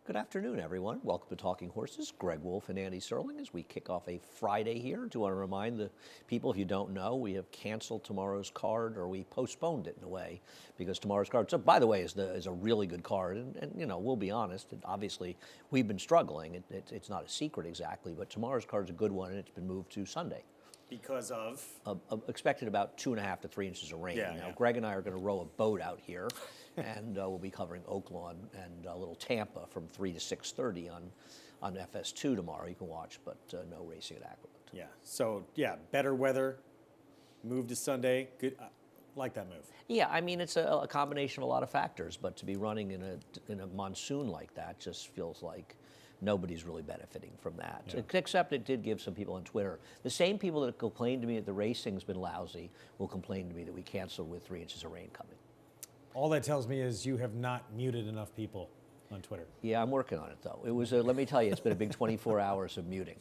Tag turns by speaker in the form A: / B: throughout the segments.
A: Good afternoon, everyone. Welcome to Talking Horses. Greg Wolf and Andy Serling as we kick off a Friday here. Do want to remind the people, if you don't know, we have canceled tomorrow's card, or we postponed it in a way, because tomorrow's card, so by the way, is a really good card. And you know, we'll be honest, obviously we've been struggling. It's not a secret exactly, but tomorrow's card is a good one, and it's been moved to Sunday.
B: Because of?
A: Expected about 2.5 to 3 inches of rain. Now, Greg and I are going to row a boat out here, and we'll be covering Oaklawn and a little Tampa from 3 to 6:30 on FS2 tomorrow. You can watch, but no racing at Aqueduct.
B: Yeah. So, yeah, better weather, move to Sunday. Good. Like that move.
A: Yeah, I mean, it's a combination of a lot of factors, but to be running in a monsoon like that just feels like nobody's really benefiting from that, except it did give some people on Twitter. The same people that complained to me that the racing's been lousy will complain to me that we canceled with 3 inches of rain coming.
C: All that tells me is you have not muted enough people on Twitter.
A: Yeah, I'm working on it, though. It was, let me tell you, it's been a big 24 hours of muting.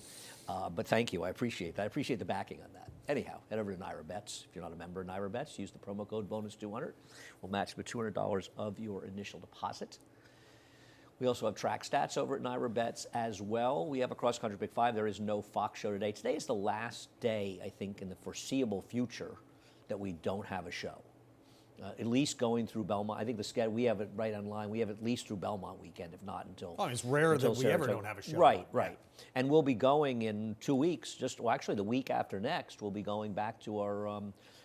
A: But thank you. I appreciate that. I appreciate the backing on that. Anyhow, head over to Naira Bets. If you're not a member of Naira Bets, use the promo code BONUS200. We'll match with $200 of your initial deposit. We also have track stats over at Naira Bets as well. We have a cross-country Big Five. There is no Fox show today. Today is the last day, I think, in the foreseeable future that we don't have a show. At least going through Belmont. I think the schedule, we have it right online. We have at least through Belmont weekend, if not until.
C: Oh, it's rare that we ever don't have a show.
A: Right, right. And we'll be going in 2 weeks. Actually, the week after next, we'll be going back to our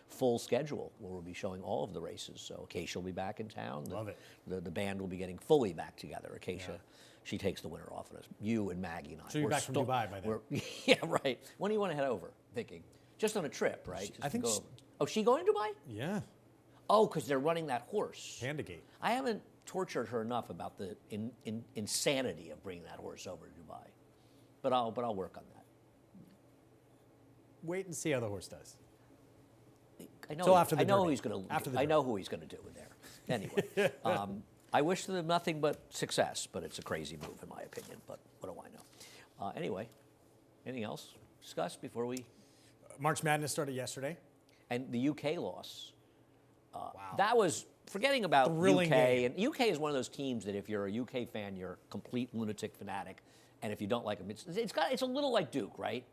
A: full schedule where we'll be showing all of the races. So Acacia will be back in town.
C: Love it.
A: The band will be getting fully back together. Acacia, she takes the winter off of us. You and Maggie and I.
C: So you're back from Dubai by then.
A: Yeah, right. When do you want to head over, thinking? Just on a trip, right?
C: I think.
A: Oh, she going to Dubai?
C: Yeah.
A: Oh, because they're running that horse.
C: Candidate.
A: I haven't tortured her enough about the insanity of bringing that horse over to Dubai, but I'll work on that.
C: Wait and see how the horse does.
A: I know.
C: So after the
A: I know
C: Derby.
A: who he's going to.
C: After the
A: I know who he's going to do it there. Anyway, I wish them nothing but success, but it's a crazy move in my opinion. But what do I know? Anyway, anything else to discuss before we?
C: March Madness started yesterday.
A: And the UK loss.
C: Wow.
A: That was, forgetting about
C: Thrilling
A: UK,
C: game.
A: and UK is one of those teams that if you're a UK fan, you're a complete lunatic fanatic, and if you don't like them, it's a little like Duke, right?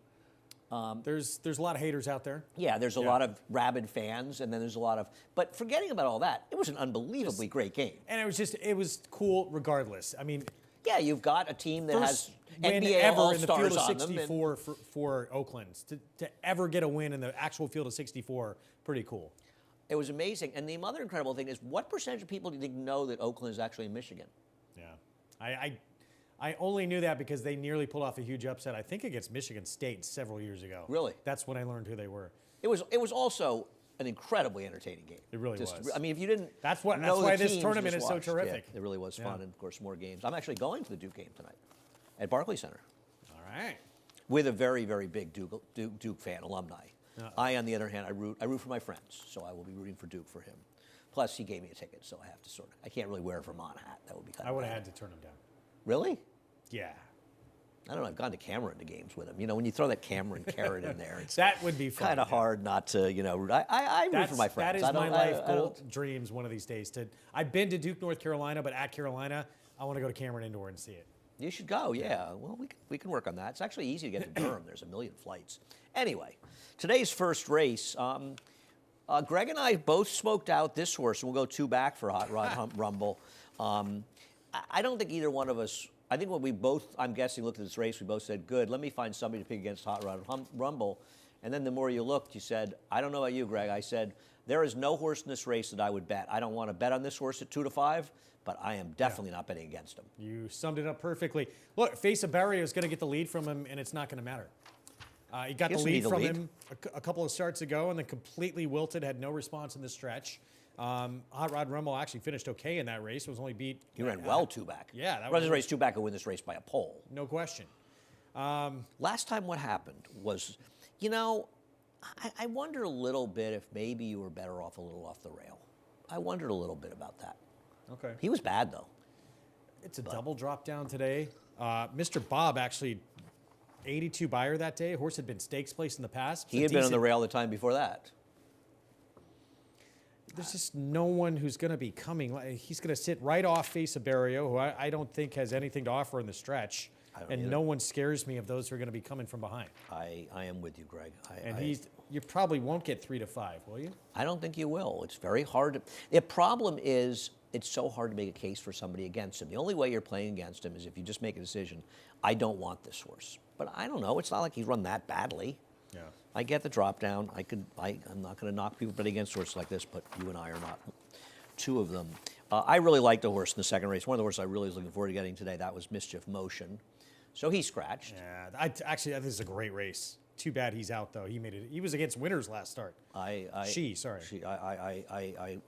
C: There's a lot of haters out there.
A: Yeah, there's a lot of rabid fans, and then there's a lot of, but forgetting about all that, it was an unbelievably great game.
C: And it was cool regardless. I mean,
A: yeah, you've got a team that has
C: win
A: NBA
C: ever in the field
A: All-Stars
C: of
A: on them.
C: 64 for Oakland. To ever get a win in the actual field of 64, pretty cool.
A: It was amazing. And the other incredible thing is, what percentage of people do you think know that Oakland is actually in Michigan?
C: Yeah. I only knew that because they nearly pulled off a huge upset, I think, against Michigan State several years ago.
A: Really?
C: That's when I learned who they were.
A: It was also an incredibly entertaining game.
C: It really was.
A: I mean, if you didn't
C: That's
A: know
C: why
A: the
C: this
A: teams,
C: tournament
A: just
C: is so
A: watch.
C: terrific.
A: Yeah, it really was fun,
C: Yeah.
A: and of course, more games. I'm actually going to the Duke game tonight at Barclays Center
C: All right.
A: with a very, very big Duke fan, alumni. I, on the other hand, I root for my friends, so I will be rooting for Duke for him. Plus, he gave me a ticket, so I have to I can't really wear a Vermont hat. That would be kind of.
C: I would have had to turn him down.
A: Really?
C: Yeah.
A: I don't know. I've gone to Cameron to games with him. You know, when you throw that Cameron carrot in there, it's
C: That would be fun.
A: kind of hard not to, you know, root. I root for my friends.
C: That is my life goal dreams one of these days. I've been to Duke, North Carolina, but at Carolina, I want to go to Cameron Indoor and see it.
A: You should go, yeah. Well, we can work on that. It's actually easy to get to Durham. There's a million flights. Anyway, today's first race, Greg and I both smoked out this horse, and we'll go two back for Hot Rod Rumble. I don't think either one of us, I think when we both, I'm guessing, looked at this race, we both said, good, let me find somebody to pick against Hot Rod Rumble. And then the more you looked, you said, I don't know about you, Greg. I said, there is no horse in this race that I would bet. I don't want to bet on this horse at 2 to 5, but I am definitely not betting against him.
C: You summed it up perfectly. Look, Face of Barrio is going to get the lead from him, and it's not going to matter. He got the lead from him a couple of starts ago, and then completely wilted, had no response in the stretch. Hot Rod Rumble actually finished okay in that race. It was only beat.
A: He ran well two back.
C: Yeah, that
A: was a race two back and win this race by a pole.
C: No question.
A: Last time what happened was, you know, I wonder a little bit if maybe you were better off a little off the rail. I wondered a little bit about that.
C: Okay.
A: He was bad though.
C: It's a double drop down today. Mr. Bob actually 82 buyer that day. Horse had been stakes placed in the past.
A: He had been on the rail the time before that.
C: There's just no one who's going to be coming. He's going to sit right off Face of Barrio, who I don't think has anything to offer in the stretch. And
A: either.
C: no one scares me of those who are going to be coming from behind.
A: I am with you, Greg.
C: You probably won't get 3 to 5, will you?
A: I don't think you will. It's very hard. The problem is it's so hard to make a case for somebody against him. The only way you're playing against him is if you just make a decision, I don't want this horse. But I don't know. It's not like he's run that badly.
C: Yeah.
A: I get the drop down. I'm not going to knock people betting against horses like this, but you and I are not two of them. I really liked the horse in the second race. One of the horses I really was looking forward to getting today, that was Mischief Motion. So he scratched.
C: Yeah, I think this is a great race. Too bad he's out though. He made it. He was against winners last start. I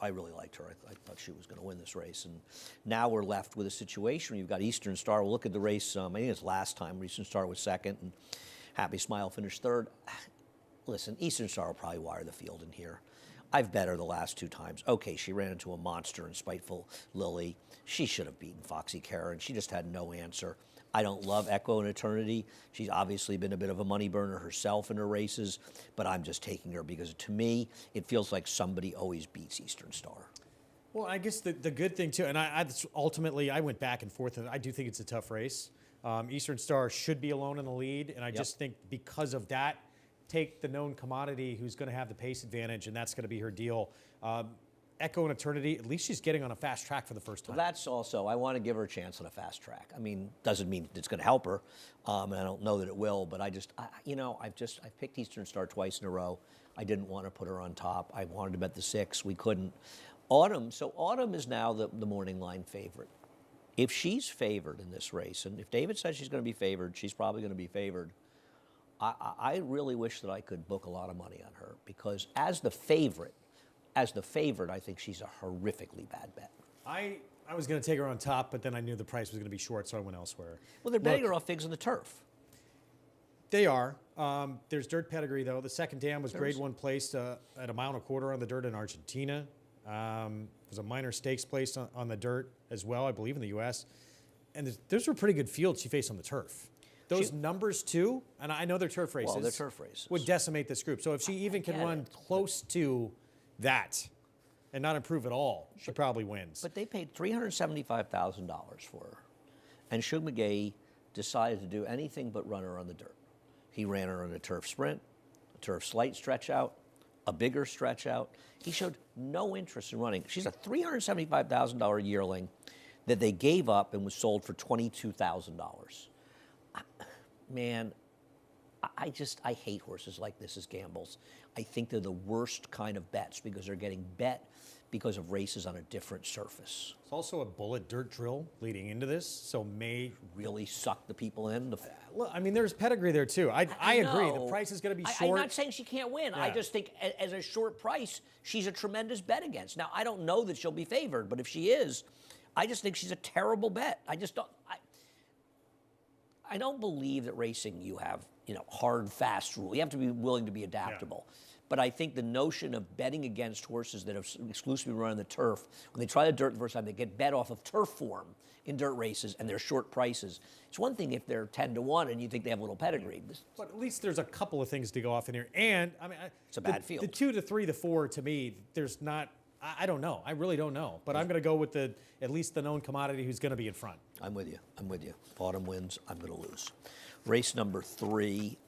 A: really liked her. I thought she was going to win this race. And now we're left with a situation where you've got Eastern Star. We'll look at the race. I think it's last time where Eastern Star was second and Happy Smile finished third. Listen, Eastern Star will probably wire the field in here. I've bet her the last 2 times. Okay, she ran into a monster in Spiteful Lily. She should have beaten Foxy Karen. She just had no answer. I don't love Echo in Eternity. She's obviously been a bit of a money burner herself in her races, but I'm just taking her because to me, it feels like somebody always beats Eastern Star.
C: Well, I guess the good thing too, and ultimately I went back and forth, and I do think it's a tough race. Eastern Star should be alone in the lead, and I just think because of that, take the known commodity who's going to have the pace advantage, and that's going to be her deal. Echo in Eternity, at least she's getting on a fast track for the first time.
A: Well, that's also, I want to give her a chance on a fast track. I mean, doesn't mean it's going to help her, and I don't know that it will, but I've picked Eastern Star twice in a row. I didn't want to put her on top. I wanted to bet the 6. We couldn't. Autumn is now the morning line favorite. If she's favored in this race, and if David says she's going to be favored, she's probably going to be favored. I really wish that I could book a lot of money on her because as the favorite, I think she's a horrifically bad bet.
C: I was going to take her on top, but then I knew the price was going to be short, so I went elsewhere.
A: Well, they're betting her off Figs on the Turf.
C: They are. There's dirt pedigree, though. The second dam was grade 1 placed at 1.25 miles on the dirt in Argentina. There's a minor stakes placed on the dirt as well, I believe, in the U.S. And those were pretty good fields she faced on the turf. Those numbers, too, and I know they're turf races.
A: Well, they're turf races.
C: Would decimate this group. So if she even can run close to that and not improve at all, she probably wins.
A: But they paid $375,000 for her. And Shug McGahee decided to do anything but run her on the dirt. He ran her on a turf sprint, a turf slight stretch out, a bigger stretch out. He showed no interest in running. She's a $375,000 yearling that they gave up and was sold for $22,000. Man, I hate horses like this as gambles. I think they're the worst kind of bets because they're getting bet because of races on a different surface.
C: It's also a bullet dirt drill leading into this, so may
A: really suck the people in.
C: Look, I mean, there's pedigree there too. I agree. The price is going to be short.
A: I'm not saying she can't win. Yeah. I just think as a short price, she's a tremendous bet against. Now, I don't know that she'll be favored, but if she is, I just think she's a terrible bet. I just don't. I don't believe that racing you have, hard, fast rule. You have to be willing to be adaptable. Yeah. But I think the notion of betting against horses that have exclusively run on the turf, when they try the dirt the first time, they get bet off of turf form in dirt races and they're short prices. It's one thing if they're 10-1 and you think they have a little pedigree.
C: But at least there's a couple of things to go off in here. And, I mean,
A: it's a bad field.
C: The 2, the 3, the 4, to me, there's not. I don't know. I really don't know. But I'm going to go with at least the known commodity who's going to be in front.
A: I'm with you. If Autumn wins, I'm going to lose. Race number 3.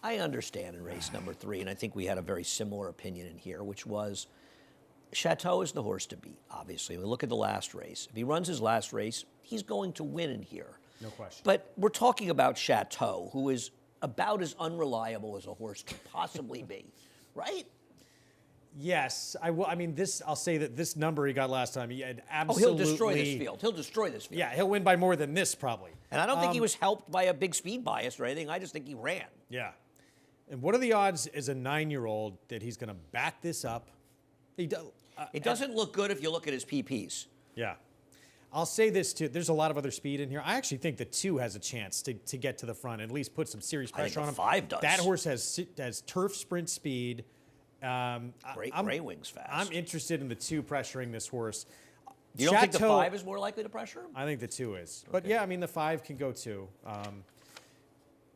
A: I understand in race number 3, and I think we had a very similar opinion in here, which was Chateau is the horse to beat, obviously. We look at the last race. If he runs his last race, he's going to win in here.
C: No question.
A: But we're talking about Chateau, who is about as unreliable as a horse can possibly be, right?
C: Yes, I will. I mean, I'll say that this number he got last time, he had absolutely.
A: Oh, he'll destroy this field.
C: Yeah, he'll win by more than this probably.
A: And I don't think he was helped by a big speed bias or anything. I just think he ran.
C: Yeah. And what are the odds as a 9-year-old that he's going to back this up?
A: It doesn't look good if you look at his PPs.
C: Yeah. I'll say this too. There's a lot of other speed in here. I actually think the 2 has a chance to get to the front and at least put some serious pressure on him.
A: 5 does.
C: That horse has turf sprint speed.
A: Great wings fast.
C: I'm interested in the 2 pressuring this horse.
A: You don't think the 5 is more likely to pressure him?
C: I think the 2 is. Okay. But yeah, I mean, the 5 can go too.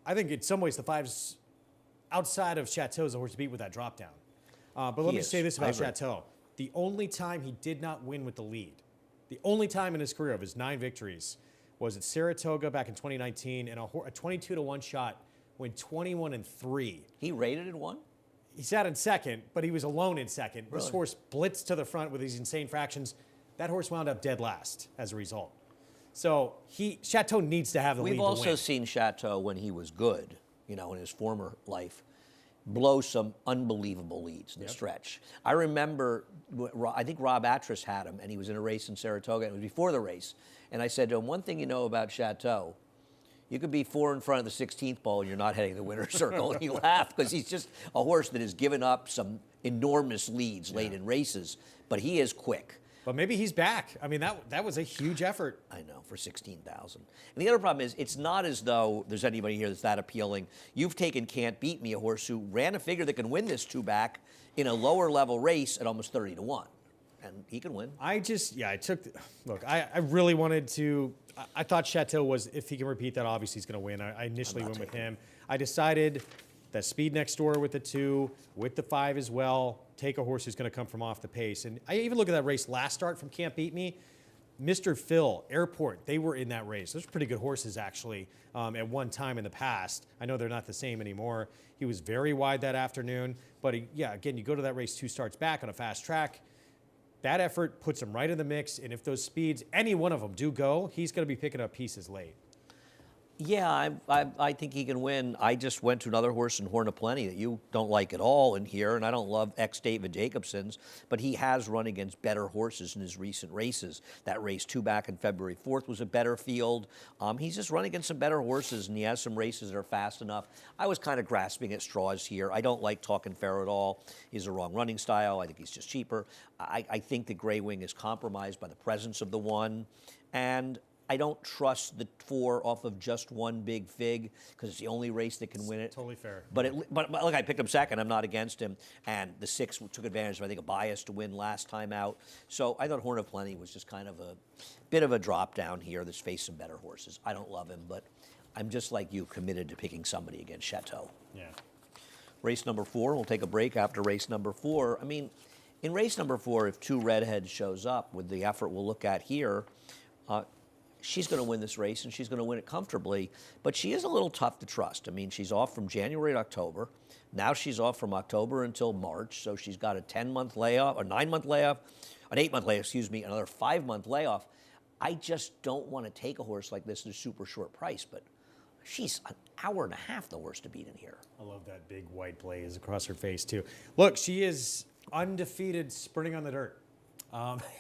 C: I think in some ways the 5's outside of Chateau's a horse to beat with that drop down. But let me say this
A: I
C: about
A: agree.
C: Chateau. The only time he did not win with the lead, the only time in his career of his 9 victories was at Saratoga back in 2019, and a 22-1 shot went 21-3.
A: He rated and won?
C: He sat in second, but he was alone in second. This
A: Really?
C: horse blitzed to the front with these insane fractions. That horse wound up dead last as a result. So Chateau needs to have the lead
A: We've
C: to
A: also
C: win.
A: seen Chateau when he was good, in his former life, blow some unbelievable leads in the stretch. I remember, I think Rob Atras had him, and he was in a race in Saratoga, and it was before the race. And I said to him, one thing you know about Chateau, you could be 4 in front of the 16th ball and you're not heading the winner's circle. And he laughed because he's just a horse that has given up some enormous leads late in races, but he is quick.
C: But maybe he's back. I mean, that was a huge effort.
A: I know, for 16,000. And the other problem is, it's not as though there's anybody here that's that appealing. You've taken Can't Beat Me, a horse who ran a figure that can win this 2-back in a lower level race at almost 30-1. And he can win.
C: Look, I really wanted to, I thought Chateau was, if he can repeat that, obviously he's going to win. I initially went with him. I decided that speed next door with the 2, with the 5 as well, take a horse who's going to come from off the pace. And I even look at that race last start from Can't Beat Me. Mr. Phil, Airport, they were in that race. Those are pretty good horses, actually, at one time in the past. I know they're not the same anymore. He was very wide that afternoon. But, again, you go to that race 2 starts back on a fast track. That effort puts him right in the mix. And if those speeds, any one of them do go, he's going to be picking up pieces late.
A: Yeah, I think he can win. I just went to another horse in Horn of Plenty that you don't like at all in here, and I don't love ex-David Jacobson's, but he has run against better horses in his recent races. That race 2-back in February 4th was a better field. He's just run against some better horses, and he has some races that are fast enough. I was kind of grasping at straws here. I don't like Talkin' Fair at all. He's a wrong running style. I think he's just cheaper. I think the Gray Wing is compromised by the presence of the 1, and I don't trust the 4 off of just one big fig because it's the only race that can win it.
C: Totally fair.
A: But look, I picked him second. I'm not against him. And the 6 took advantage of, I think, a bias to win last time out. So I thought Horn of Plenty was just kind of a bit of a drop down here that's faced some better horses. I don't love him, but I'm just like you, committed to picking somebody against Chateau.
C: Yeah.
A: Race number 4, we'll take a break after race number 4. I mean, in race number 4, if 2 Redheads shows up with the effort we'll look at here, she's going to win this race, and she's going to win it comfortably. But she is a little tough to trust. I mean, she's off from January to October. Now she's off from October until March, so she's got a 10-month layoff, a 9-month layoff, an 8-month layoff, another 5-month layoff. I just don't want to take a horse like this at a super short price, but she's an hour and a half the horse to beat in here.
C: I love that big white blaze across her face, too. Look, she is undefeated sprinting on the dirt.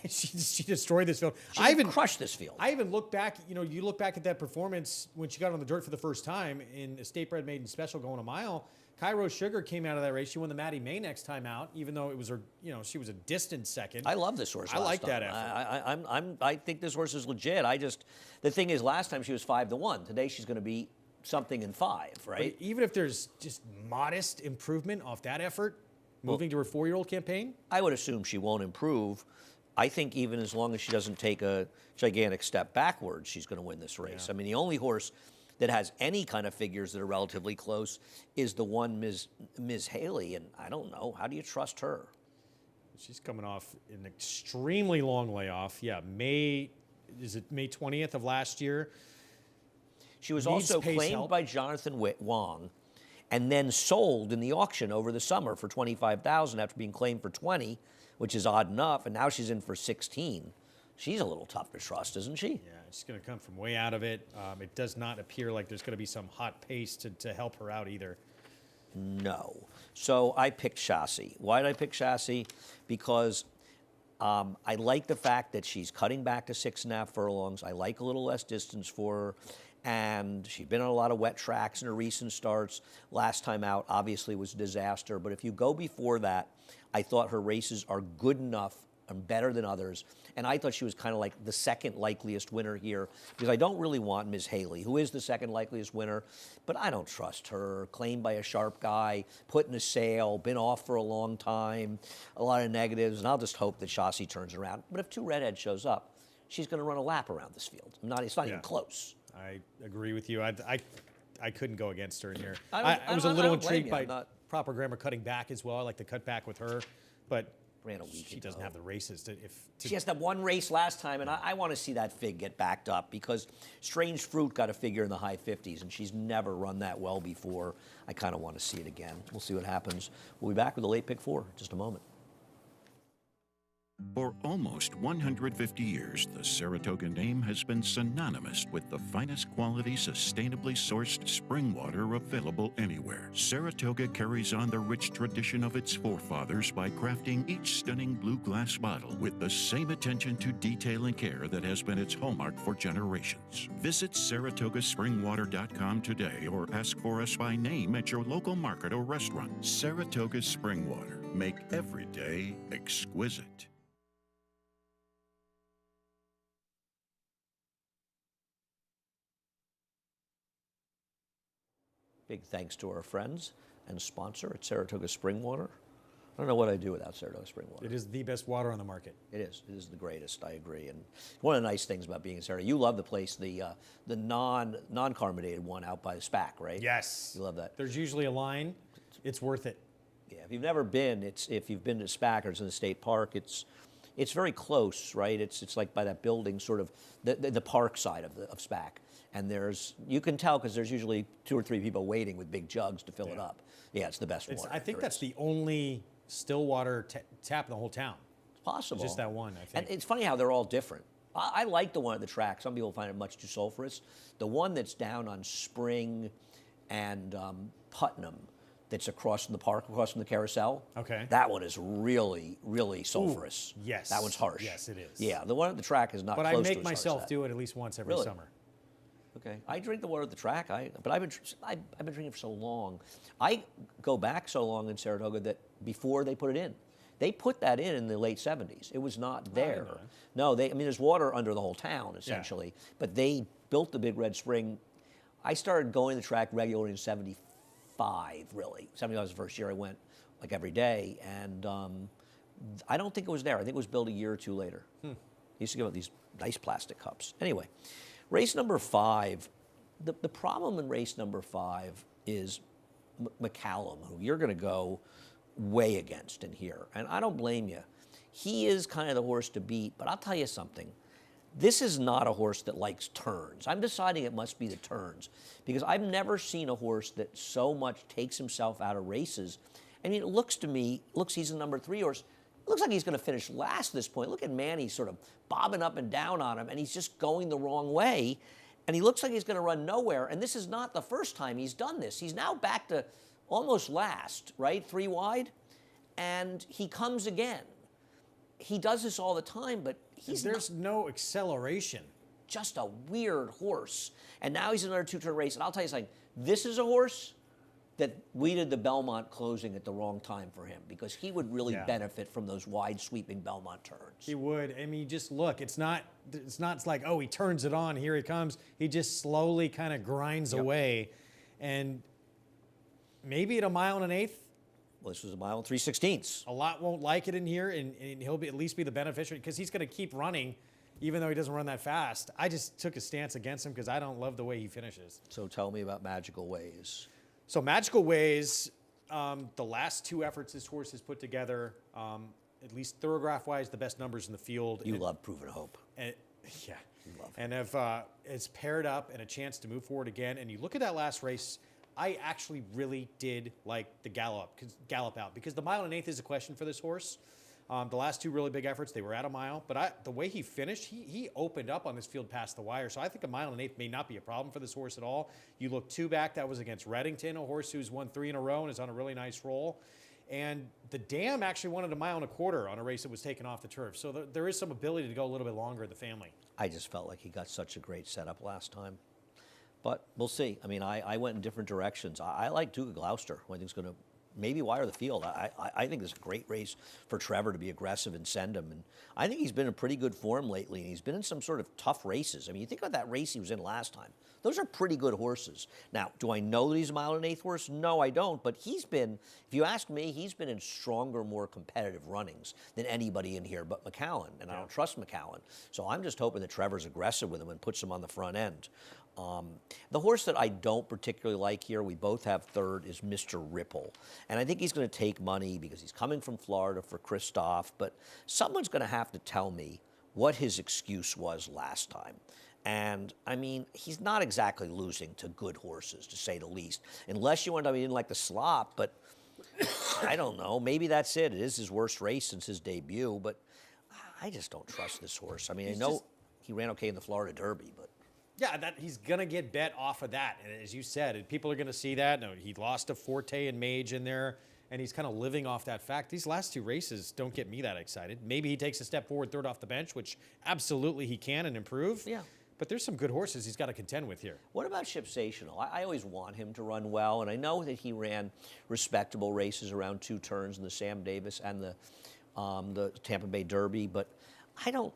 C: She destroyed this field.
A: I even crushed this field.
C: I even look back, you look back at that performance when she got on the dirt for the first time in a State Bred Maiden Special going a mile. Cairo Sugar came out of that race. She won the Maddie May next time out, even though it was her, she was a distant second.
A: I love this horse.
C: I like
A: time.
C: that effort.
A: I think this horse is legit. The thing is, last time she was 5-1. Today she's going to be something in 5, right?
C: But even if there's just modest improvement off that effort, moving to her 4-year-old campaign,
A: I would assume she won't improve. I think even as long as she doesn't take a gigantic step backwards, she's going to win this race.
C: Yeah.
A: I mean, the only horse that has any kind of figures that are relatively close is the one Ms. Haley, and I don't know. How do you trust her?
C: she's coming off an extremely long layoff. Yeah, May 20th of last year.
A: She was
C: Needs
A: also
C: pace
A: claimed
C: help.
A: by Jonathan Wong and then sold in the auction over the summer for $25,000 after being claimed for 20, which is odd enough, and now she's in for 16. She's a little tough to trust, isn't she?
C: Yeah, she's going to come from way out of it. It does not appear like there's going to be some hot pace to help her out either.
A: No. So I picked Chassis. Why did I pick Chassis? Because I like the fact that she's cutting back to 6.5 furlongs. I like a little less distance for her. And she's been on a lot of wet tracks in her recent starts. Last time out, obviously, was a disaster. But if you go before that, I thought her races are good enough and better than others. And I thought she was kind of like the second likeliest winner here, because I don't really want Ms. Haley, who is the second likeliest winner, but I don't trust her. Claimed by a sharp guy, put in a sale, been off for a long time, a lot of negatives, and I'll just hope that Chassis turns around. But if 2 Redhead shows up, she's going to run a lap around this field. It's not even close.
C: I agree with you. I couldn't go against her in here.
A: I
C: was a
A: don't- I
C: little
A: don't blame
C: intrigued
A: you.
C: by
A: I'm not-
C: proper grammar cutting back as well. I like the cut back with her, but
A: Ran a week
C: she doesn't
A: ago.
C: have the races to.
A: She has that one race last time, and I want to see that fig get backed up because Strange Fruit got a figure in the high 50s, and she's never run that well before. I kind of want to see it again. We'll see what happens. We'll be back with the late pick 4 in just a moment.
D: For almost 150 years, the Saratoga name has been synonymous with the finest quality, sustainably sourced spring water available anywhere. Saratoga carries on the rich tradition of its forefathers by crafting each stunning blue glass bottle with the same attention to detail and care that has been its hallmark for generations. Visit SaratogaSpringwater.com today or ask for us by name at your local market or restaurant. Saratoga Spring Water. Make every day exquisite.
A: Big thanks to our friends and sponsor at Saratoga Spring Water. I don't know what I'd do without Saratoga Spring Water.
C: It is the best water on the market.
A: It is. It is the greatest. I agree. And one of the nice things about being in Saratoga, you love the place, the non-carbonated one out by the SPAC, right?
C: Yes.
A: You love that.
C: There's usually a line. It's worth it.
A: Yeah. If you've never been, if you've been to SPAC or it's in the state park, it's very close, right? It's like by that building, sort of the park side of SPAC. And you can tell because there's usually 2 or 3 people waiting with big jugs to fill it up. Yeah, it's the best water.
C: I think
A: there
C: that's
A: is.
C: the only still water tap in the whole town.
A: It's possible.
C: It's just that one, I think.
A: And it's funny how they're all different. I like the one at the track. Some people find it much too sulfurous. The one that's down on Spring and Putnam, that's across from the park, across from the carousel.
C: Okay.
A: That one is really, really sulfurous.
C: Ooh, yes.
A: That one's harsh.
C: Yes, it is.
A: Yeah, the one at the track is not
C: But
A: close
C: I
A: to
C: make
A: as harsh as
C: myself
A: that.
C: do it at least once every
A: Really?
C: summer.
A: Okay, I drink the water at the track. But I've been drinking for so long. I go back so long in Saratoga that before they put it in, they put that in the late 70s. It was not there.
C: know that.
A: No, there's water under the whole town essentially. But they built the Big Red Spring. I started going to the track regularly in '75. Really, '75 was the first year I went like every day, and I don't think it was there. I think it was built a year or 2 later. They used to give out these nice plastic cups. Anyway. Race number 5, the problem in race number 5 is McCallum, who you're going to go way against in here. And I don't blame you. He is kind of the horse to beat, but I'll tell you something. This is not a horse that likes turns. I'm deciding it must be the turns because I've never seen a horse that so much takes himself out of races. I mean, it looks to me, he's a number 3 horse. It looks like he's going to finish last at this point. Look at Manny sort of bobbing up and down on him, and he's just going the wrong way. And he looks like he's going to run nowhere. And this is not the first time he's done this. He's now back to almost last, right? 3 wide. And he comes again. He does this all the time, but
C: There's no acceleration.
A: just a weird horse. And now he's in another 2-turn race. And I'll tell you something. This is a horse that we did the Belmont closing at the wrong time for him because he would really benefit from those wide sweeping Belmont turns.
C: He would. I mean, just look. It's not like, oh, he turns it on, here he comes. He just slowly kind of grinds away. And maybe at 1 1/8 miles,
A: Well, this was 1 3/16 miles.
C: a lot won't like it in here, and he'll at least be the beneficiary because he's going to keep running even though he doesn't run that fast. I just took a stance against him because I don't love the way he finishes.
A: So tell me about Magical Ways.
C: So Magical Ways, the last 2 efforts this horse has put together, at least thoroughgraph-wise, the best numbers in the field.
A: You love Proven Hope.
C: And, yeah. And if it's paired up and a chance to move forward again, and you look at that last race, I actually really did like the gallop out because the 1 1/8 miles is a question for this horse. The last 2 really big efforts, they were at 1 mile, but the way he finished, he opened up on this field past the wire. So I think 1 1/8 miles may not be a problem for this horse at all. You look 2 back, that was against Reddington, a horse who's won 3 in a row and is on a really nice roll. And the Dam actually wanted 1.25 miles on a race that was taken off the turf. So there is some ability to go a little bit longer in the family.
A: I just felt like he got such a great setup last time. But we'll see. I mean, I went in different directions. I like Duke of Gloucester, who I think is going to maybe wire the field. I think this is a great race for Trevor to be aggressive and send him. And I think he's been in pretty good form lately, and he's been in some sort of tough races. I mean, you think about that race he was in last time. Those are pretty good horses. Now, do I know that he's a 1 1/8 miles horse? No, I don't. But he's been, if you ask me, he's been in stronger, more competitive runnings than anybody in here but McCallum. And I don't trust McCallum. So I'm just hoping that Trevor's aggressive with him and puts him on the front end. The horse that I don't particularly like here, we both have third, is Mr. Ripple. And I think he's going to take money because he's coming from Florida for Christoph, but someone's going to have to tell me what his excuse was last time. And, I mean, he's not exactly losing to good horses, to say the least. Unless you want to, he didn't like the slop, but I don't know. Maybe that's it. It is his worst race since his debut, but I just don't trust this horse. I mean, I know he ran okay in the Florida Derby, but...
C: Yeah, that he's going to get bet off of that. And as you said, people are going to see that. No, he lost to Forte and Mage in there, and he's kind of living off that fact. These last two races don't get me that excited. Maybe he takes a step forward, third off the bench, which absolutely he can and improve.
A: Yeah.
C: But there's some good horses he's got to contend with here.
A: What about Shipsational? I always want him to run well, and I know that he ran respectable races around 2 turns in the Sam Davis and the Tampa Bay Derby, but I don't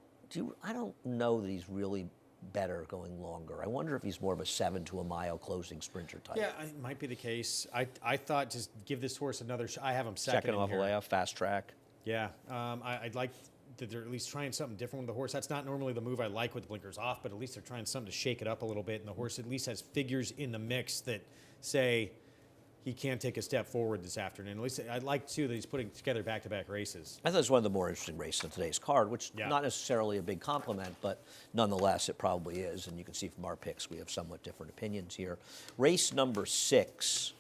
A: know that he's really better going longer. I wonder if he's more of a 7 to a mile closing sprinter type.
C: Yeah, it might be the case. I thought just give this horse another shot. I have him second
A: off a layoff, fast track.
C: Yeah, I'd like that they're at least trying something different with the horse. That's not normally the move I like with the blinkers off, but at least they're trying something to shake it up a little bit, and the horse at least has figures in the mix that say he can take a step forward this afternoon. At least I'd like, too, that he's putting together back-to-back races.
A: I thought it was one of the more interesting races on today's card, which not necessarily a big compliment, but nonetheless it probably is, and you can see from our picks we have somewhat different opinions here. Race number 6.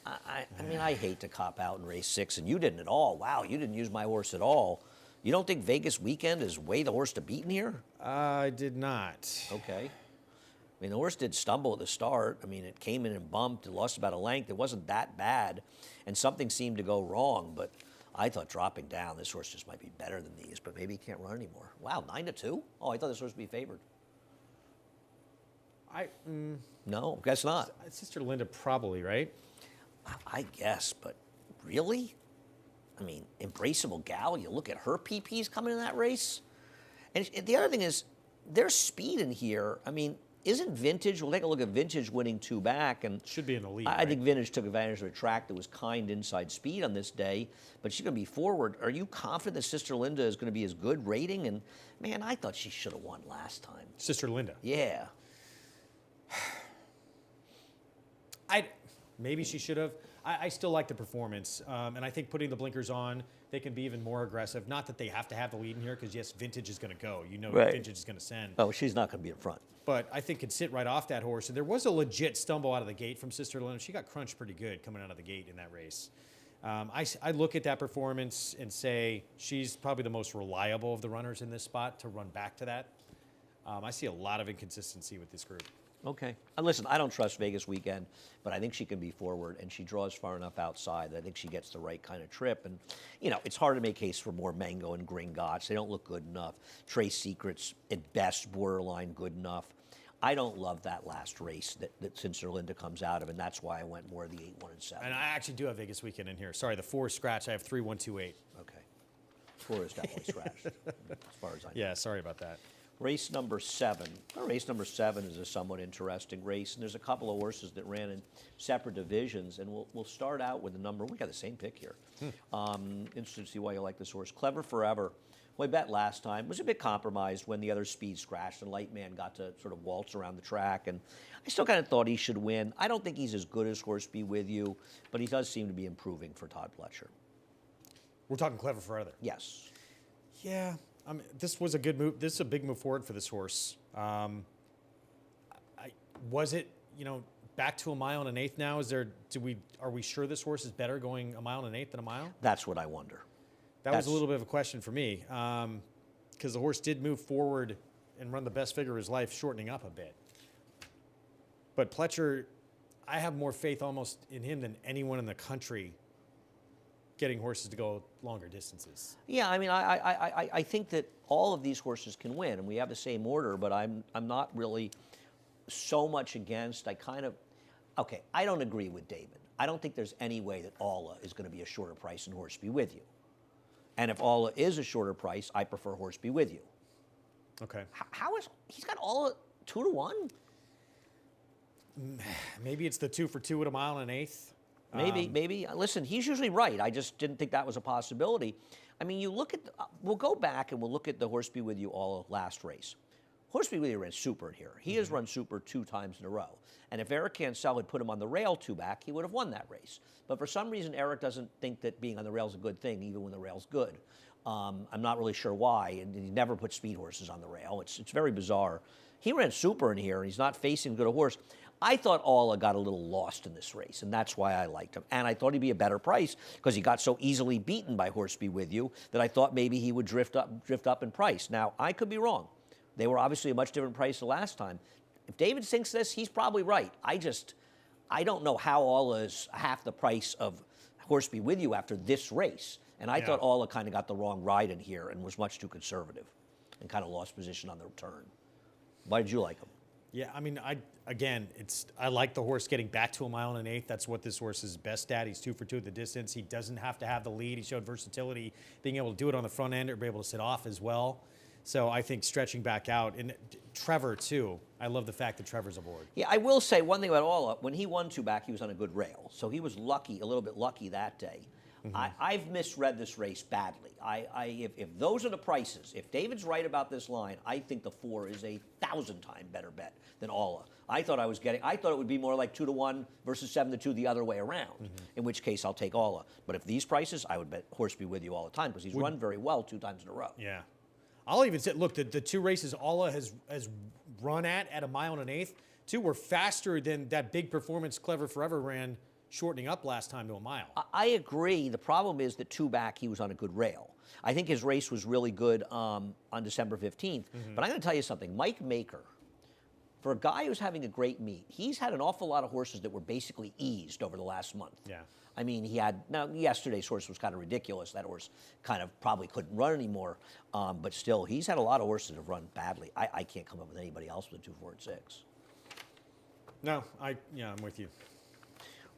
A: I mean, I hate to cop out in race 6, and you didn't at all. Wow, you didn't use my horse at all. You don't think Vegas Weekend is way the horse to beat in here?
C: I did not.
A: Okay. I mean, the horse did stumble at the start. I mean, it came in and bumped. It lost about a length. It wasn't that bad, and something seemed to go wrong, but I thought dropping down, this horse just might be better than these, but maybe he can't run anymore. Wow, 9-2? Oh, I thought this horse would be favored. No, guess not.
C: Sister Linda probably, right?
A: I guess, but really? I mean, Embraceable Gal, you look at her PPs coming in that race. And the other thing is, there's speed in here. I mean, isn't Vintage, we'll take a look at Vintage winning 2 back. And
C: should be in the lead,
A: I think Vintage took advantage of a track that was kind inside speed on this day, but she's going to be forward. Are you confident that Sister Linda is going to be as good rating? And, man, I thought she should have won last time.
C: Sister Linda?
A: Yeah.
C: Maybe she should have. I still like the performance, and I think putting the blinkers on, they can be even more aggressive. Not that they have to have the lead in here, because yes, Vintage is going to go. You know, Vintage is going to send.
A: Oh, she's not going to be in front.
C: But I think could sit right off that horse. And there was a legit stumble out of the gate from Sister Linda. She got crunched pretty good coming out of the gate in that race. I look at that performance and say she's probably the most reliable of the runners in this spot to run back to that. I see a lot of inconsistency with this group.
A: Okay. Listen, I don't trust Vegas Weekend, but I think she can be forward, and she draws far enough outside that I think she gets the right kind of trip. And, you know, it's hard to make case for more Mango and Gringotts. They don't look good enough. Trace Secrets, at best, borderline good enough. I don't love that last race that Sister Linda comes out of, and that's why I went more of the 8, 1, and 7.
C: And I actually do have Vegas Weekend in here. Sorry, the 4 scratch. I have 3, 1, 2, 8.
A: Okay. 4 is definitely scratched, as far as I know.
C: Yeah, sorry about that.
A: Race number 7. Well, race number 7 is a somewhat interesting race, and there's a couple of horses that ran in separate divisions, and we'll start out with the number. We got the same pick here. Interested to see why you like this horse. Clever Forever. Well, I bet last time was a bit compromised when the other speed scratched, and Lightman got to sort of waltz around the track, and I still kind of thought he should win. I don't think he's as good as Horse Be With You, but he does seem to be improving for Todd Pletcher.
C: We're talking Clever Forever.
A: Yes.
C: Yeah. This was a good move. This is a big move forward for this horse. Was it, back to a mile and an 1/8 now? Are we sure this horse is better going a mile and an 1/8 than a mile?
A: That's what I wonder.
C: That was a little bit of a question for me, because the horse did move forward and run the best figure of his life, shortening up a bit. But Pletcher, I have more faith almost in him than anyone in the country getting horses to go longer distances.
A: Yeah, I mean, I think that all of these horses can win, and we have the same order, but I'm not really so much against. I don't agree with David. I don't think there's any way that Alla is going to be a shorter price than Horse Be With You. And if Alla is a shorter price, I prefer Horse Be With You.
C: Okay.
A: He's got Alla 2 to 1?
C: Maybe it's the 2 for 2 at a mile and an 1/8.
A: Maybe. Listen, he's usually right. I just didn't think that was a possibility. I mean, you look at, we'll go back and we'll look at the Horse Be With You all last race. Horseby really ran super in here. He has run super 2 times in a row. And if Eric Cancel had put him on the rail 2 back, he would have won that race. But for some reason, Eric doesn't think that being on the rail is a good thing, even when the rail's good. I'm not really sure why. And he never put speed horses on the rail. It's very bizarre. He ran super in here, and he's not facing good a horse. I thought Alla got a little lost in this race, and that's why I liked him. And I thought he'd be a better price because he got so easily beaten by Horseby With You that I thought maybe he would drift up in price. Now, I could be wrong. They were obviously a much different price the last time. If David thinks this, he's probably right. I don't know how Alla is half the price of Horseby With You after this race. And I thought Alla kind of got the wrong ride in here and was much too conservative and kind of lost position on the return. Why did you like him?
C: Yeah, I mean, I like the horse getting back to a mile and an eighth. That's what this horse is best at. He's 2 for 2 at the distance. He doesn't have to have the lead. He showed versatility, being able to do it on the front end or be able to sit off as well. So I think stretching back out, and Trevor too. I love the fact that Trevor's aboard.
A: Yeah, I will say one thing about Alla. When he won 2 back, he was on a good rail. So he was lucky, a little bit lucky that day. I've misread this race badly. If those are the prices, if David's right about this line, I think the 4 is 1,000-time better bet than Alla. I thought it would be more like 2-1 versus 7-2 the other way around. In which case, I'll take Alla. But if these prices, I would bet Horseby With You all the time because he's run very well 2 times in a row.
C: Yeah, I'll even say, look, the 2 races Alla has run at a mile and an eighth, 2 were faster than that big performance Clever Forever ran, shortening up last time to a mile.
A: I agree. The problem is that 2 back, he was on a good rail. I think his race was really good on December 15th. But I'm going to tell you something. Mike Maker, for a guy who's having a great meet, he's had an awful lot of horses that were basically eased over the last month.
C: Yeah.
A: I mean, yesterday's horse was kind of ridiculous. That horse kind of probably couldn't run anymore. But still, he's had a lot of horses that have run badly. I can't come up with anybody else with a 2, 4, and 6.
C: No, I'm with you.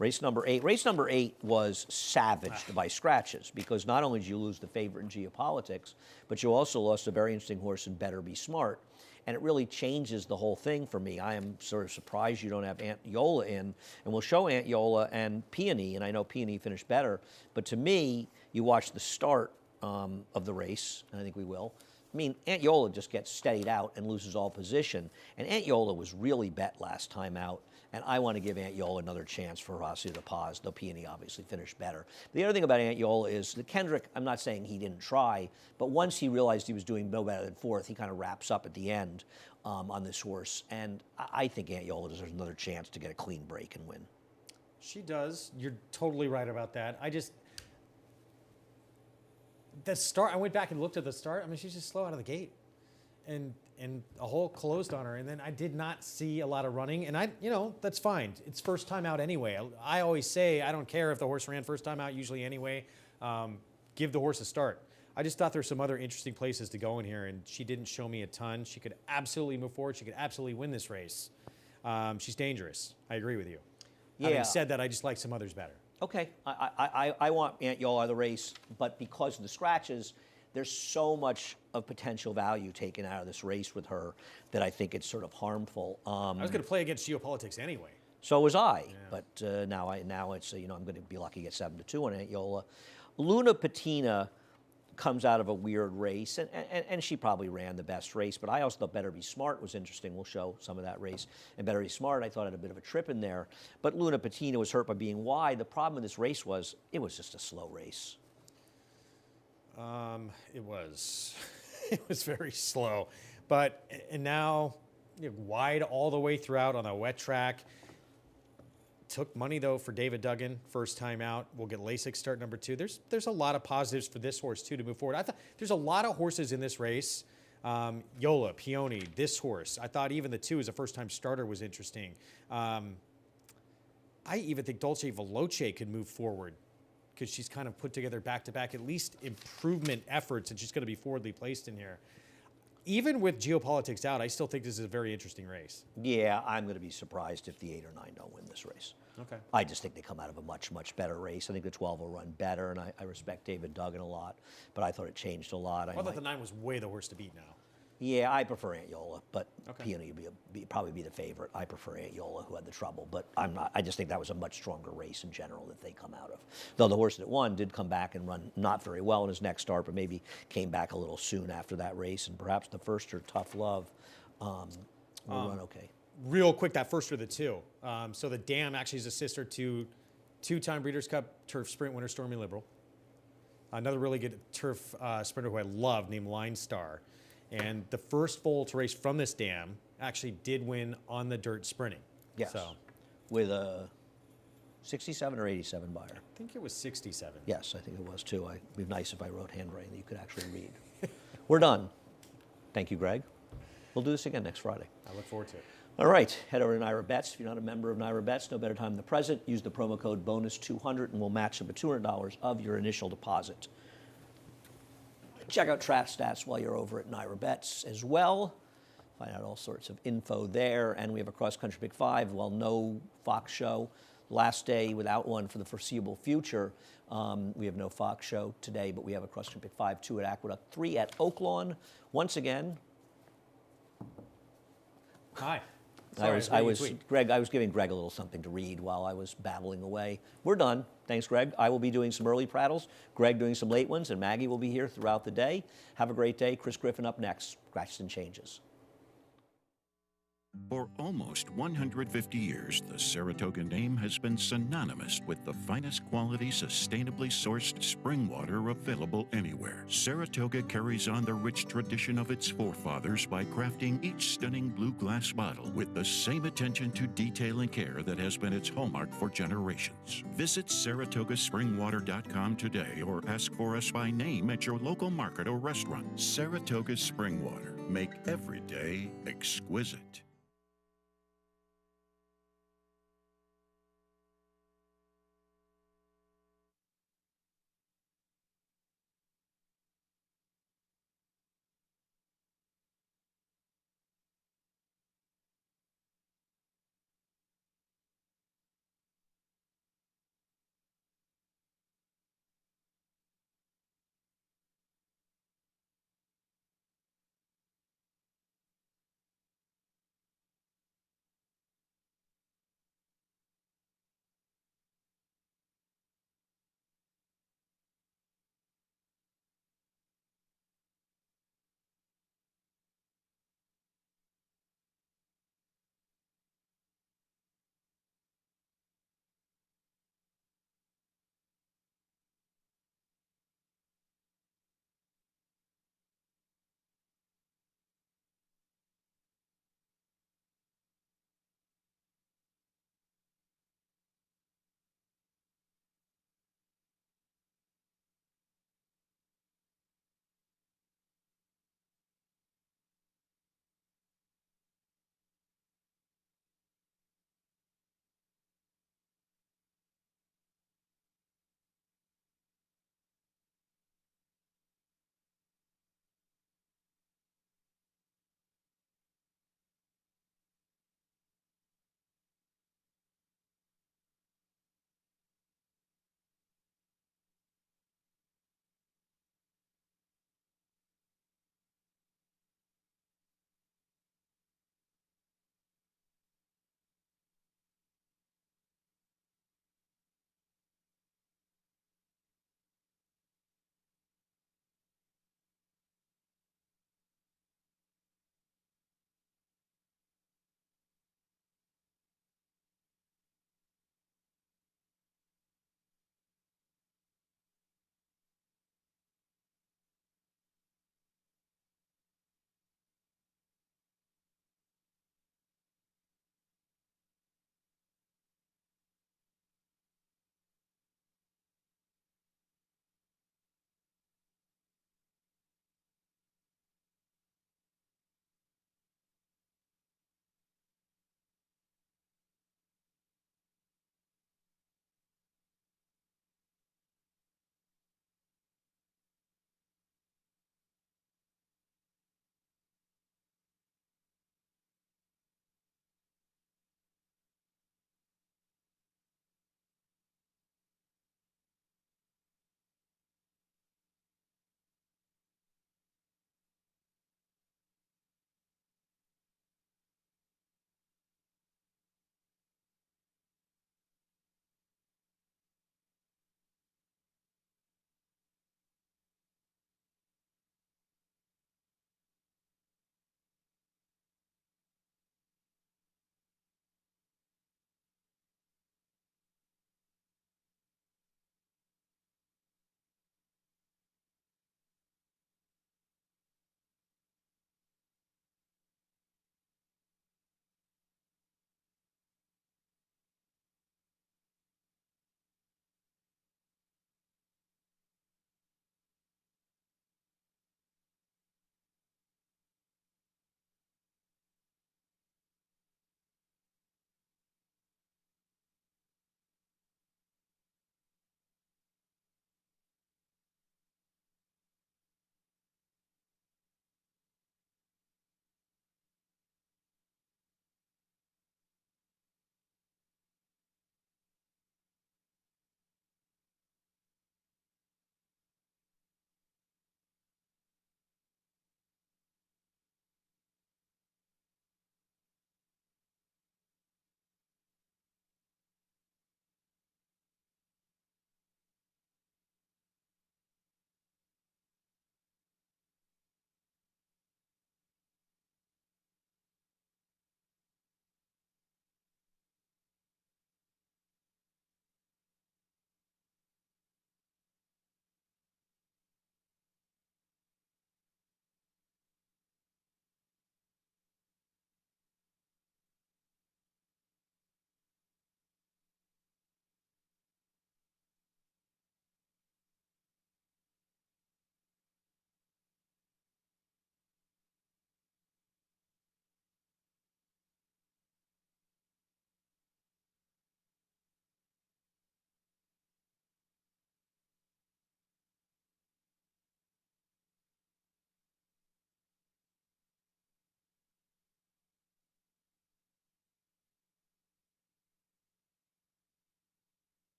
A: Race number 8. Race number 8 was savaged by scratches because not only did you lose the favorite in Geopolitics, but you also lost a very interesting horse in Better Be Smart. And it really changes the whole thing for me. I am sort of surprised you don't have Aunt Yola in. And we'll show Aunt Yola and Peony, and I know Peony finished better. But to me, you watch the start of the race, and I think we will. I mean, Aunt Yola just gets steadied out and loses all position. And Aunt Yola was really bet last time out. And I want to give Aunt Yola another chance for Horacio de Paz, though Peony obviously finished better. The other thing about Aunt Yola is that Kendrick, I'm not saying he didn't try, but once he realized he was doing no better than 4th, he kind of wraps up at the end on this horse. And I think Aunt Yola deserves another chance to get a clean break and win.
C: She does. You're totally right about that. The start, I went back and looked at the start. I mean, she's just slow out of the gate. And a hole closed on her, and then I did not see a lot of running, and that's fine. It's first time out anyway. I always say I don't care if the horse ran first time out usually anyway. Give the horse a start. I just thought there's some other interesting places to go in here, and she didn't show me a ton. She could absolutely move forward. She could absolutely win this race. She's dangerous. I agree with you.
A: Yeah.
C: Having said that, I just like some others better.
A: Okay, I want Aunt Yola out of the race, but because of the scratches, there's so much of potential value taken out of this race with her that I think it's sort of harmful.
C: I was going to play against Geopolitics anyway.
A: So was I, but now it's I'm going to be lucky to get 7-2 on Aunt Yola. Luna Patina comes out of a weird race, and she probably ran the best race, but I also thought Better Be Smart was interesting. We'll show some of that race. And Better Be Smart, I thought had a bit of a trip in there, but Luna Patina was hurt by being wide. The problem with this race was it was just a slow race.
C: It was. It was very slow. And now wide all the way throughout on a wet track. Took money, though, for David Duggan, first time out. We'll get Lasik start number 2. There's a lot of positives for this horse, too, to move forward. I thought there's a lot of horses in this race. Yola, Peony, this horse. I thought even the 2 as a first-time starter was interesting. I even think Dolce Veloce could move forward because she's kind of put together back-to-back, at least improvement efforts, and she's going to be forwardly placed in here. Even with Geopolitics out, I still think this is a very interesting race.
A: Yeah, I'm going to be surprised if the 8 or 9 don't win this race.
C: Okay.
A: I just think they come out of a much, much better race. I think the 12 will run better, and I respect David Duggan a lot, but I thought it changed a lot.
C: I thought the 9 was way the horse to beat now.
A: Yeah, I prefer Aunt Yola, but
C: Okay.
A: Peony would probably be the favorite. I prefer Aunt Yola, who had the trouble, but I'm not. I just think that was a much stronger race in general that they come out of. Though the horse that won did come back and run not very well in his next start, but maybe came back a little soon after that race, and perhaps the first are Tough Love. We'll run okay.
C: Real quick, that first of the two. So the dam actually is a sister to two-time Breeders' Cup Turf Sprint winner Stormy Liberal. Another really good turf sprinter who I love named Line Star. And the first foal to race from this dam actually did win on the dirt sprinting.
A: Yes.
C: So
A: With a 67 or 87 buyer.
C: I think it was 67.
A: Yes, I think it was too. It'd be nice if I wrote handwriting that you could actually read. We're done. Thank you, Greg. We'll do this again next Friday.
C: I look forward to it.
A: All right, head over to Naira Bets. If you're not a member of Naira Bets, no better time than the present. Use the promo code BONUS200 and we'll match up to $200 of your initial deposit. Check out Trap Stats while you're over at Naira Bets as well. Find out all sorts of info there. And we have a cross-country Pick 5. Well, no Fox show. Last day without one for the foreseeable future. We have no Fox show today, but we have a cross-country Pick 5, 2 at Aqueduct, 3 at Oaklawn. Once again,
C: Hi.
A: Greg, I was giving Greg a little something to read while I was babbling away. We're done. Thanks, Greg. I will be doing some early prattles, Greg doing some late ones, and Maggie will be here throughout the day. Have a great day. Chris Griffin up next. Scratches and Changes.
D: For almost 150 years, the Saratoga name has been synonymous with the finest quality, sustainably sourced spring water available anywhere. Saratoga carries on the rich tradition of its forefathers by crafting each stunning blue glass bottle with the same attention to detail and care that has been its hallmark for generations. Visit SaratogaSpringwater.com today or ask for us by name at your local market or restaurant. Saratoga Spring Water. Make every day exquisite.